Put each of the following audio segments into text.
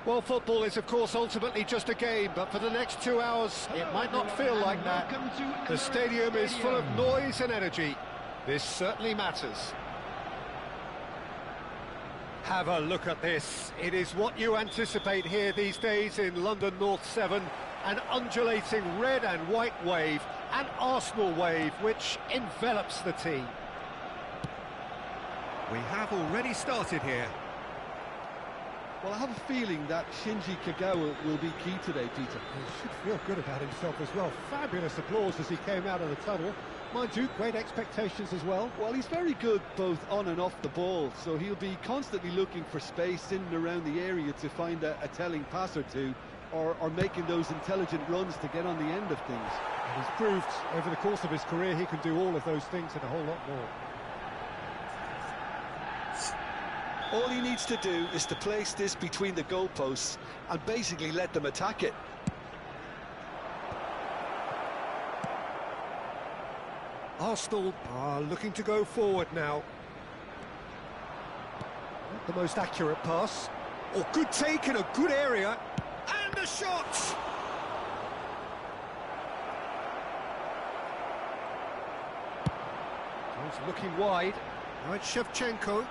Well, football is, of course, ultimately just a game, but for the next 2 hours, it might not feel like that. The stadium is full of noise and energy. This certainly matters. Have a look at this. It is what you anticipate here these days in London North 7. An undulating red and white wave, an Arsenal wave, which envelops the team. We have already started here. Well, I have a feeling that Shinji Kagawa will be key today, Peter. He should feel good about himself as well. Fabulous applause as he came out of the tunnel. Mind you, great expectations as well. Well, he's very good both on and off the ball, so he'll be constantly looking for space in and around the area to find a telling pass or two, or making those intelligent runs to get on the end of things. And he's proved over the course of his career he can do all of those things and a whole lot more. All he needs to do is to place this between the goalposts and basically let them attack it. Arsenal are looking to go forward now. Not the most accurate pass. Oh, good take in a good area. And a shot! He's looking wide. Now it's Shevchenko.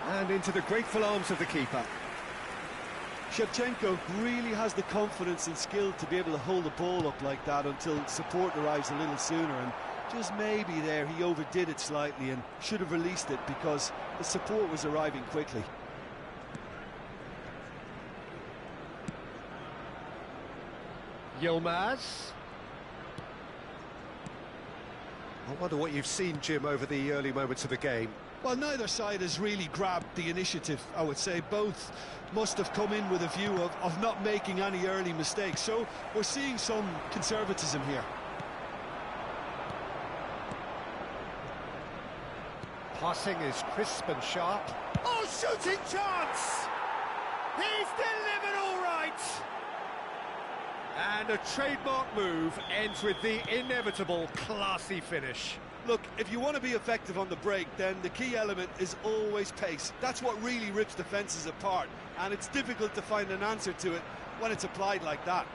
And into the grateful arms of the keeper. Shevchenko really has the confidence and skill to be able to hold the ball up like that until support arrives a little sooner, and just maybe there he overdid it slightly and should have released it because the support was arriving quickly. Yilmaz. I wonder what you've seen, Jim, over the early moments of the game. Well, neither side has really grabbed the initiative, I would say. Both must have come in with a view of not making any early mistakes. So we're seeing some conservatism here. Passing is crisp and sharp. Oh, shooting chance! He's delivered all right! And a trademark move ends with the inevitable classy finish. Look, if you want to be effective on the break, then the key element is always pace. That's what really rips defences apart, and it's difficult to find an answer to it when it's applied like that.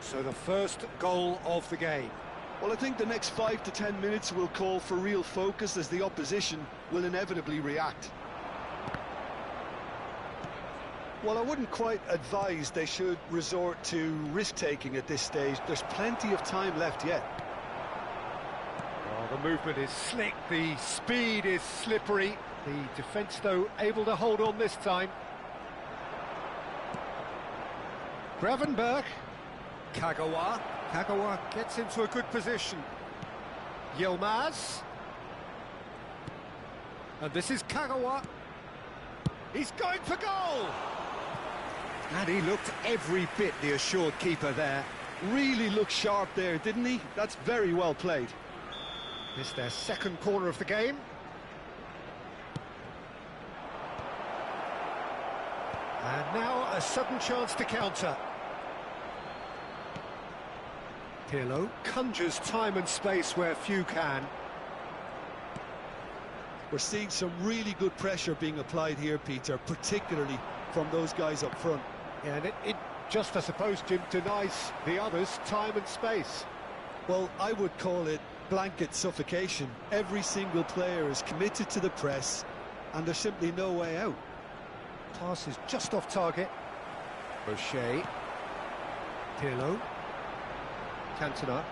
So the first goal of the game. Well, I think the next 5 to 10 minutes will call for real focus as the opposition will inevitably react. Well, I wouldn't quite advise they should resort to risk-taking at this stage. There's plenty of time left yet. The movement is slick, the speed is slippery. The defence, though, able to hold on this time. Gravenberch. Kagawa. Kagawa gets into a good position. Yilmaz. And this is Kagawa. He's going for goal! And he looked every bit the assured keeper there. Really looked sharp there, didn't he? That's very well played. This is their second corner of the game. And now a sudden chance to counter. Pirlo conjures time and space where few can. We're seeing some really good pressure being applied here, Peter, particularly from those guys up front. Yeah, and it just, I suppose, Jim, denies the others time and space. Well, I would call it blanket suffocation. Every single player is committed to the press, and there's simply no way out. Pass is just off target. Rocher. Pirlo. Cantona.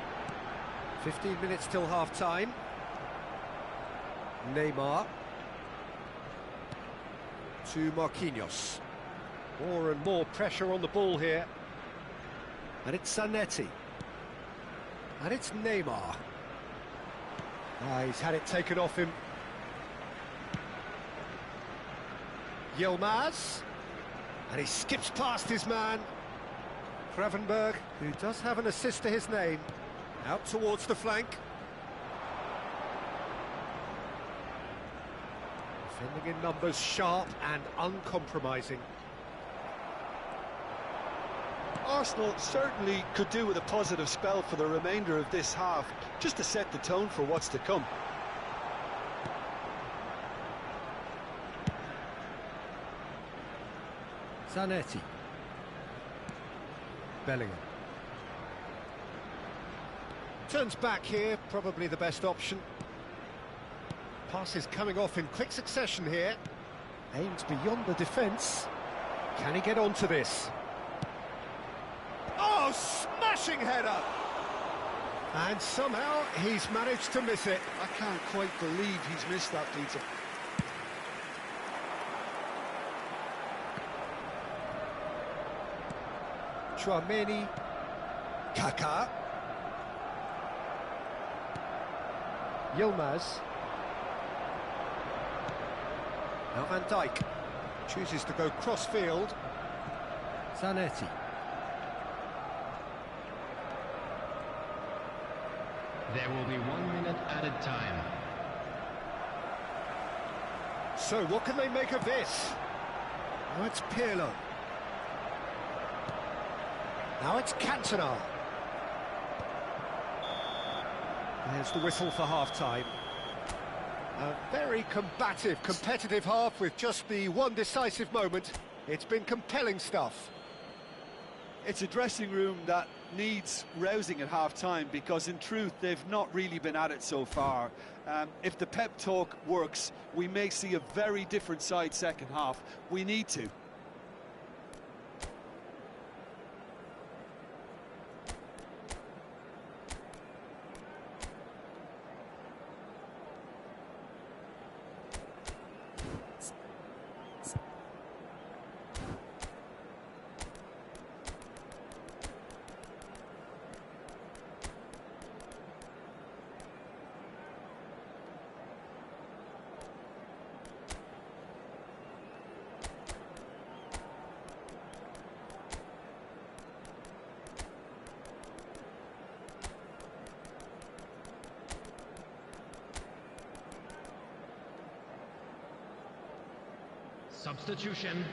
15 minutes till half-time. Neymar. To Marquinhos. More and more pressure on the ball here. And it's Zanetti. And it's Neymar. He's had it taken off him. Yilmaz. And he skips past his man. Gravenberch, who does have an assist to his name. Out towards the flank. Defending in numbers, sharp and uncompromising. Arsenal certainly could do with a positive spell for the remainder of this half, just to set the tone for what's to come. Zanetti. Bellingham. Turns back here, probably the best option. Passes coming off in quick succession here. Aimed beyond the defence. Can he get onto this? Oh, smashing header! And somehow he's managed to miss it. I can't quite believe he's missed that, Peter. Tchouaméni. Kaká. Yilmaz. Now Van Dijk chooses to go cross-field. Zanetti. There will be 1 minute added time. So what can they make of this? Now it's Pirlo. Now it's Cantona. There's the whistle for half-time. A very combative, competitive half with just the one decisive moment. It's been compelling stuff. It's a dressing room that needs rousing at half-time because, in truth, they've not really been at it so far. If the pep talk works, we may see a very different side second half. We need to. Substitution.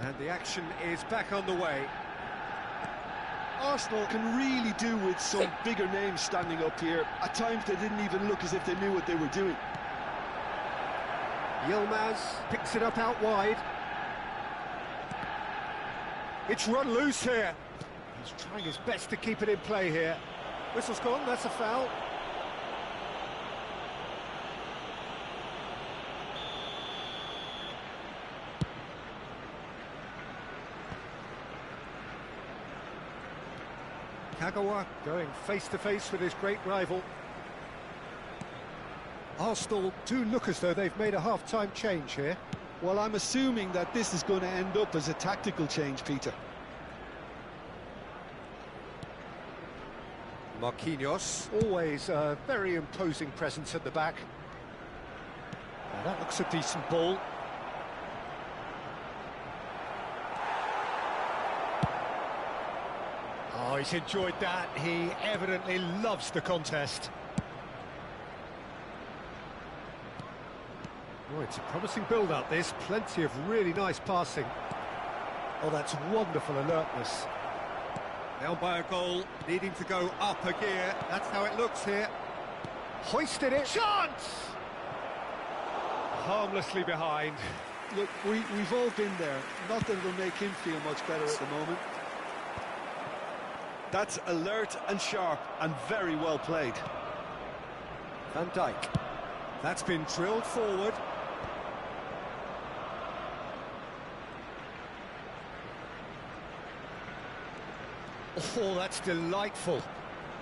And the action is back on the way. Arsenal can really do with some bigger names standing up here. At times they didn't even look as if they knew what they were doing. Yilmaz picks it up out wide. It's run loose here. He's trying his best to keep it in play here. Whistle's gone, that's a foul. Kagawa going face-to-face with his great rival. Arsenal do look as though they've made a half-time change here. Well, I'm assuming that this is going to end up as a tactical change, Peter. Marquinhos, always a very imposing presence at the back. Now that looks a decent ball. Oh, he's enjoyed that. He evidently loves the contest. Oh, it's a promising build-up, this. Plenty of really nice passing. Oh, that's wonderful alertness. Down by a goal, needing to go up a gear. That's how it looks here. Hoisted it. Chance! Harmlessly behind. Look, we've all been there. Not that it'll make him feel much better at the moment. That's alert and sharp and very well played. Van Dijk. That's been drilled forward. Oh, that's delightful.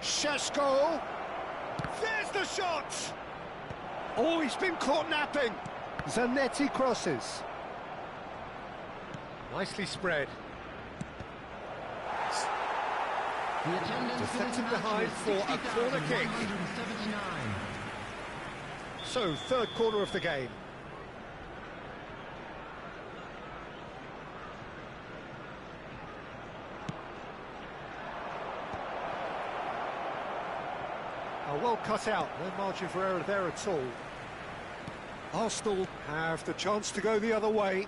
Šeško! There's the shot! Oh, he's been caught napping. Zanetti crosses. Nicely spread. The attendance for this Deflected match behind was for a corner kick. 60,179. So, third corner of the game. Well cut out, no margin for error there at all. Arsenal have the chance to go the other way.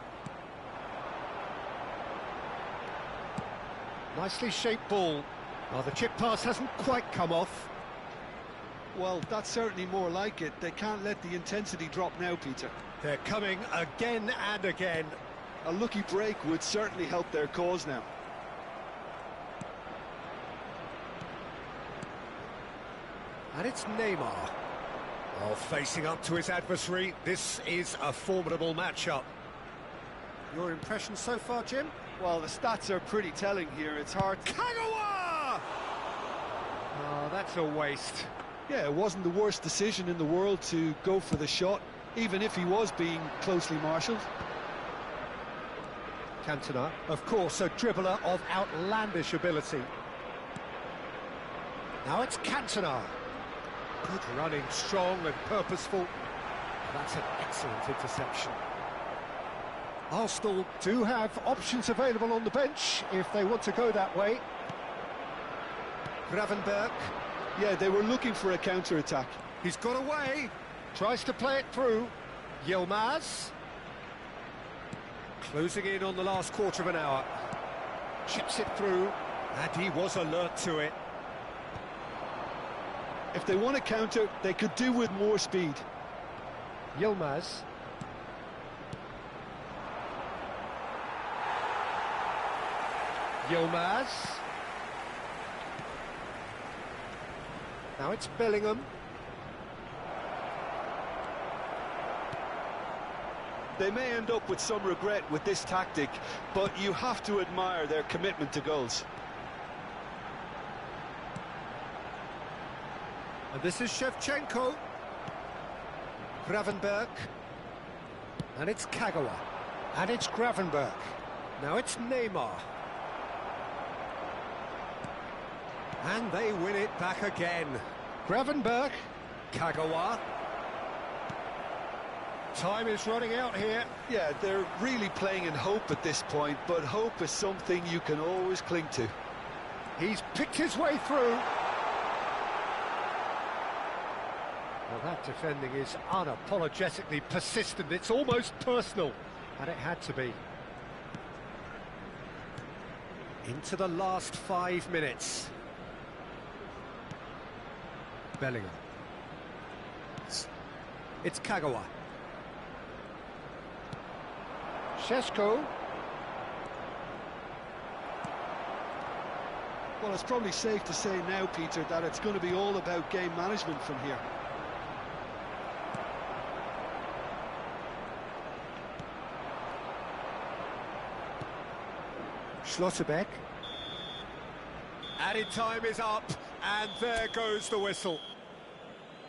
Nicely shaped ball. Oh, the chip pass hasn't quite come off. Well, that's certainly more like it. They can't let the intensity drop now, Peter. They're coming again and again. A lucky break would certainly help their cause now. And it's Neymar. Oh, facing up to his adversary. This is a formidable matchup. Your impression so far, Jim? Well, the stats are pretty telling here. It's hard to... Kagawa! Oh, that's a waste. Yeah, it wasn't the worst decision in the world to go for the shot, even if he was being closely marshalled. Cantona, of course, a dribbler of outlandish ability. Now it's Cantona. Good running, strong and purposeful. That's an excellent interception. Arsenal do have options available on the bench if they want to go that way. Gravenberch. Yeah, they were looking for a counter-attack. He's got away. Tries to play it through. Yilmaz. Closing in on the last quarter of an hour. Chips it through. And he was alert to it. If they want to counter, they could do with more speed. Yilmaz. Yilmaz. Now it's Bellingham. They may end up with some regret with this tactic, but you have to admire their commitment to goals. And this is Shevchenko. Gravenberch. And it's Kagawa. And it's Gravenberch. Now it's Neymar. And they win it back again. Gravenberch. Kagawa. Time is running out here. Yeah, they're really playing in hope at this point, but hope is something you can always cling to. He's picked his way through. Well, that defending is unapologetically persistent. It's almost personal, and it had to be. Into the last 5 minutes. Bellingham. It's Kagawa. Šeško. Well, it's probably safe to say now, Peter, that it's going to be all about game management from here. Schlotterbeck. Added time is up, and there goes the whistle.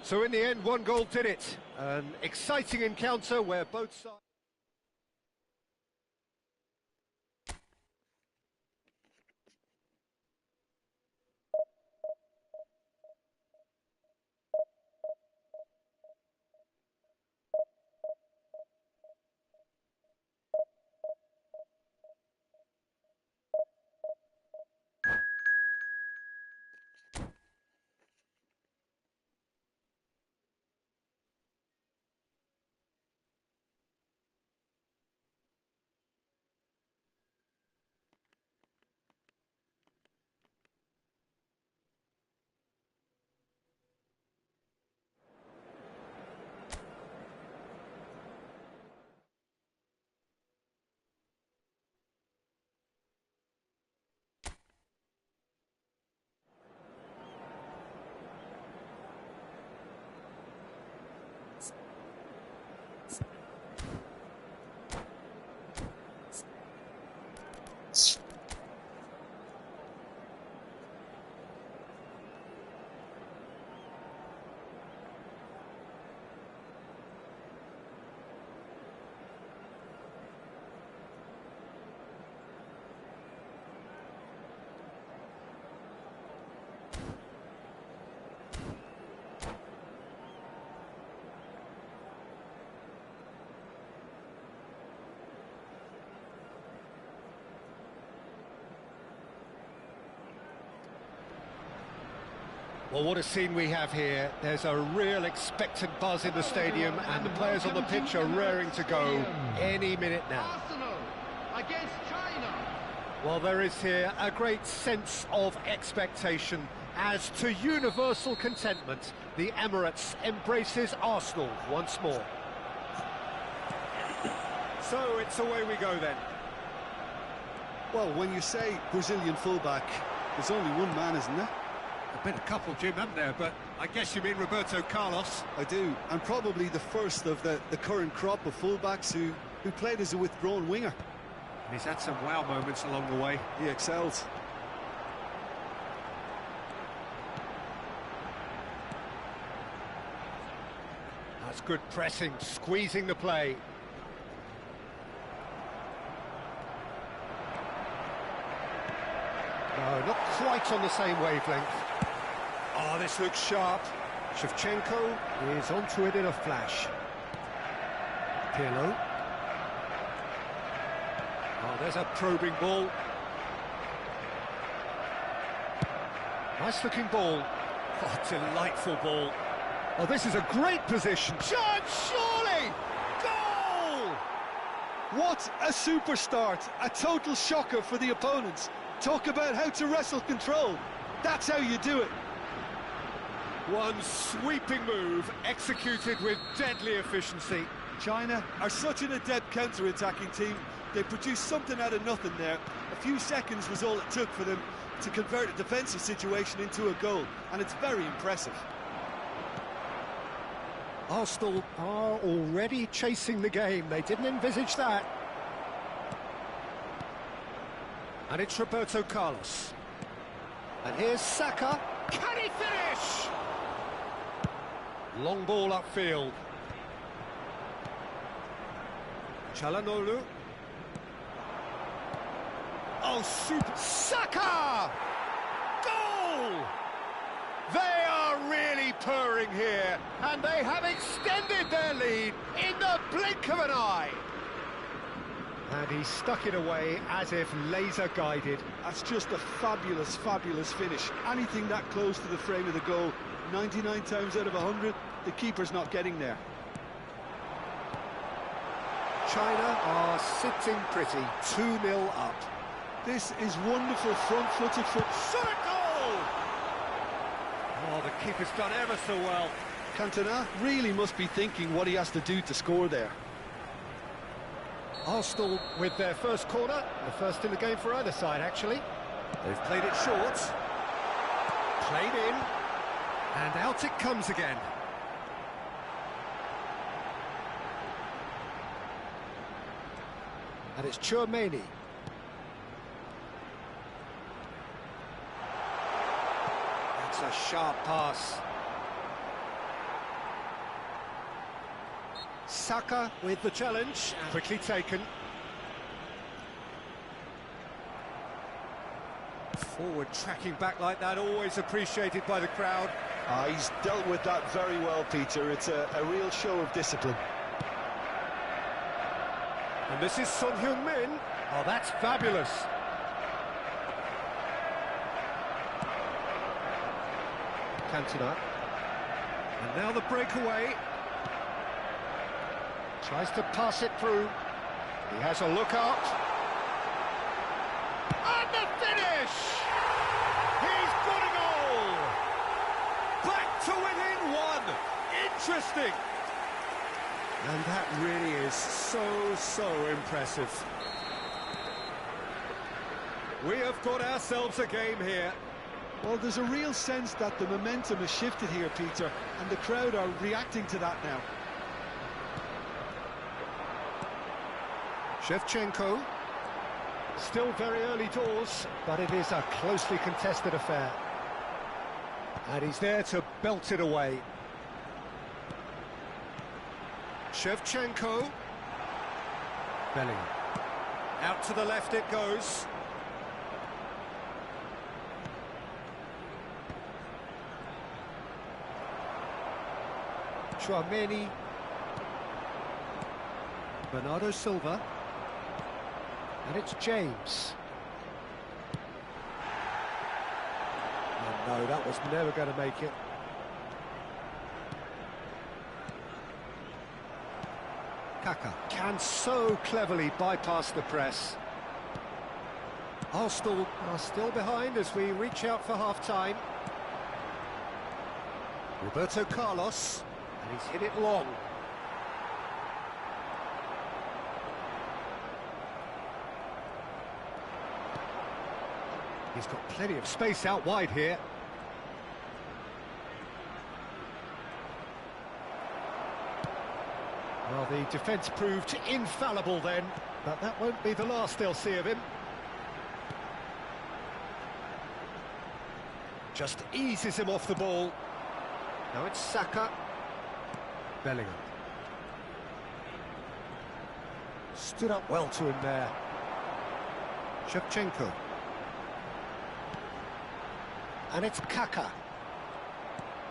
So in the end, one goal did it. An exciting encounter where both sides... Well, what a scene we have here. There's a real expectant buzz in the stadium, and the players on the pitch are raring to go any minute now. Arsenal against China. Well, there is here a great sense of expectation. As to universal contentment, the Emirates embraces Arsenal once more. So it's away we go then. Well, when you say Brazilian fullback, there's only one man, isn't there? There've been a couple, Jim, haven't there? But I guess you mean Roberto Carlos. I do, and probably the first of the current crop of fullbacks who played as a withdrawn winger. And he's had some wow moments along the way. He excels. That's good pressing, squeezing the play. No, not quite on the same wavelength. Oh, this looks sharp. Shevchenko is onto it in a flash. Pirlo. Oh, there's a probing ball. Nice looking ball. Oh, delightful ball. Oh, this is a great position. Chance, surely! Goal! What a super start! A total shocker for the opponents. Talk about how to wrestle control. That's how you do it. One sweeping move, executed with deadly efficiency. China are such an adept counter-attacking team. They produced something out of nothing there. A few seconds was all it took for them to convert a defensive situation into a goal, and it's very impressive. Arsenal are already chasing the game. They didn't envisage that. And it's Roberto Carlos. And here's Saka. Can he finish? Long ball upfield. Çalhanoğlu. Oh, super. Saka! Goal! They are really purring here, and they have extended their lead in the blink of an eye. And he stuck it away as if laser-guided. That's just a fabulous, fabulous finish. Anything that close to the frame of the goal, 99 times out of 100, the keeper's not getting there. China are sitting pretty, 2-0 up. This is wonderful front-footed foot. Shot a goal! Oh, the keeper's done ever so well. Cantona really must be thinking what he has to do to score there. Arsenal with their first corner, the first in the game for either side, actually. They've played it short. Played in. And out it comes again. And it's Tchouaméni. That's a sharp pass. Saka with the challenge, quickly taken. Forward tracking back like that, always appreciated by the crowd. He's dealt with that very well, Peter. It's a real show of discipline. And this is Son Heung-min. Oh, that's fabulous. Cantona. And now the breakaway. Tries to pass it through. He has a look out. And the finish! He's got a goal! Back to within one! Interesting! And that really is so impressive. We have got ourselves a game here. Well, there's a real sense that the momentum has shifted here, Peter, and the crowd are reacting to that now. Shevchenko. Still very early doors, but it is a closely contested affair. And he's there to belt it away. Shevchenko. Bellingham. Out to the left it goes. Tchouaméni. Bernardo Silva. And it's James. No, that was never going to make it. Kaka can so cleverly bypass the press. Arsenal are still behind as we reach out for half-time. Roberto Carlos, and he's hit it long. He's got plenty of space out wide here. Well, the defence proved infallible then, but that won't be the last they'll see of him. Just eases him off the ball. Now it's Saka. Bellingham. Stood up well to him there. Shevchenko. And it's Kaka.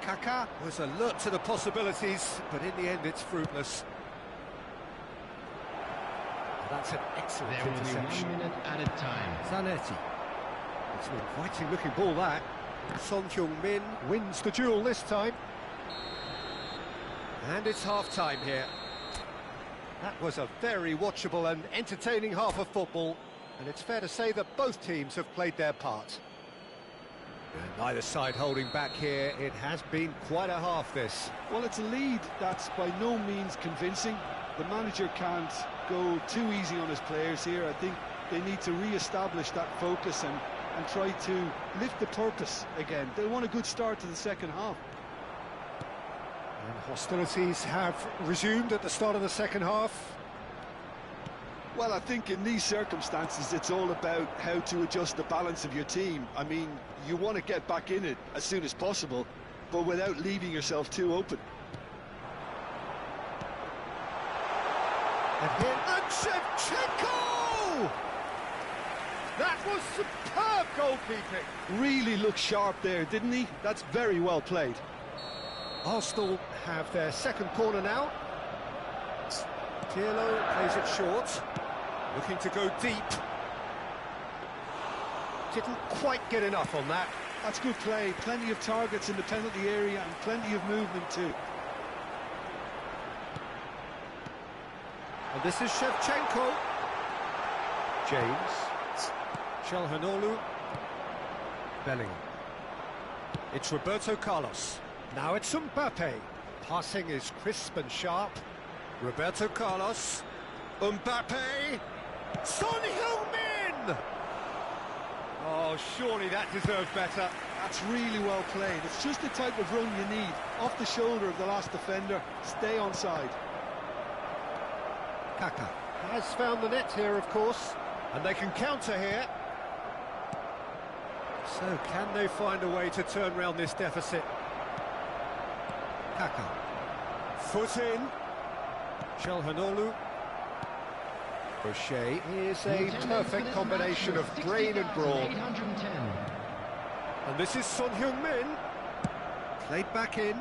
Kaka was alert to the possibilities, but in the end it's fruitless. That's an excellent interception. There will be 1 minute added time. Zanetti. It's an inviting looking ball, that. Son Heung-min wins the duel this time. And it's half-time here. That was a very watchable and entertaining half of football, and it's fair to say that both teams have played their part. And neither side holding back here. It has been quite a half, this. Well, it's a lead that's by no means convincing. The manager can't go too easy on his players here. I think they need to re-establish that focus and try to lift the purpose again. They want a good start to the second half. And hostilities have resumed at the start of the second half. Well, I think in these circumstances it's all about how to adjust the balance of your team. I mean, you want to get back in it as soon as possible, but without leaving yourself too open. And Shevchenko! That was superb goalkeeping. Really looked sharp there, didn't he? That's very well played. Arsenal have their second corner now. Pirlo plays it short, looking to go deep. Didn't quite get enough on that. That's good play. Plenty of targets in the penalty area and plenty of movement too. And this is Shevchenko. James. Calhanoglu. Bellingham. It's Roberto Carlos. Now it's Mbappe. Passing is crisp and sharp. Roberto Carlos. Mbappe. Son Heung-min! Oh, surely that deserved better. That's really well played. It's just the type of run you need. Off the shoulder of the last defender. Stay onside. Kaka has found the net here, of course, and they can counter here. So can they find a way to turn round this deficit? Kaka. Foot in. Calhanoglu. O'Shea is a perfect combination of brain and brawn. 810. And this is Son Heung-min. Played back in.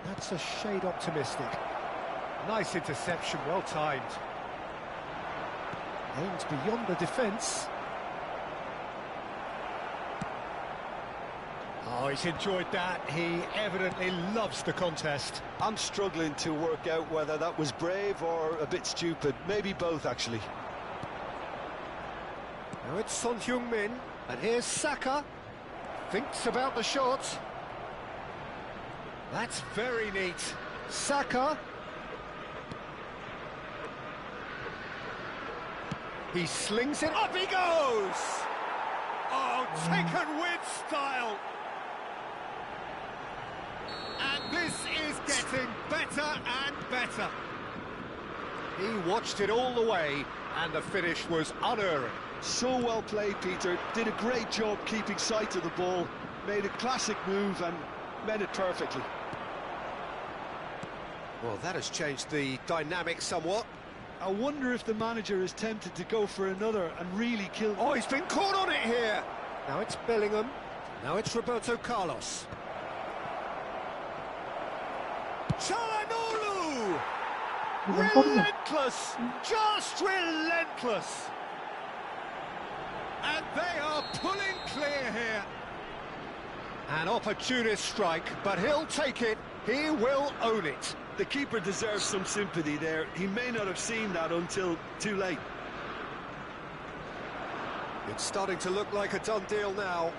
That's a shade optimistic. Nice interception, well timed. Aims beyond the defence. Oh, he's enjoyed that. He evidently loves the contest. I'm struggling to work out whether that was brave or a bit stupid. Maybe both, actually. Now it's Son Heung-min, and here's Saka. Thinks about the shot. That's very neat. Saka. He slings it. Up he goes! Oh, taken with style. And this is getting better and better. He watched it all the way, and the finish was unerring. So well played, Peter. Did a great job keeping sight of the ball. Made a classic move and met it perfectly. Well, that has changed the dynamic somewhat. I wonder if the manager is tempted to go for another and really kill... Oh, he's been caught on it here! Now it's Bellingham. Now it's Roberto Carlos. Calhanoglu! Relentless! Just relentless! And they are pulling clear here. An opportunist strike, but he'll take it. He will own it. The keeper deserves some sympathy there. He may not have seen that until too late. It's starting to look like a done deal now.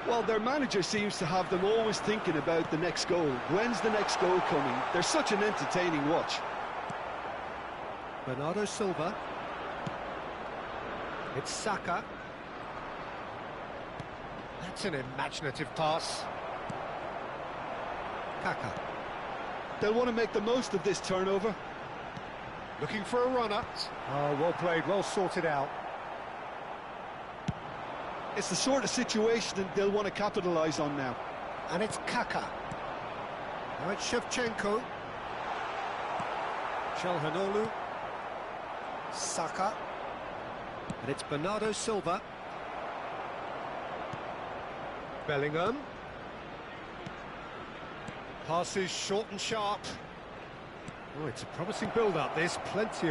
Well, their manager seems to have them always thinking about the next goal. When's the next goal coming? They're such an entertaining watch. Bernardo Silva. It's Saka. That's an imaginative pass. Kaka. They'll want to make the most of this turnover. Looking for a runner. Oh, well played, well sorted out. It's the sort of situation that they'll want to capitalise on now. And it's Kaka. Now it's Shevchenko. Calhanoglu. Saka. And it's Bernardo Silva. Bellingham. Passes short and sharp. Oh, it's a promising build-up, this. Plenty of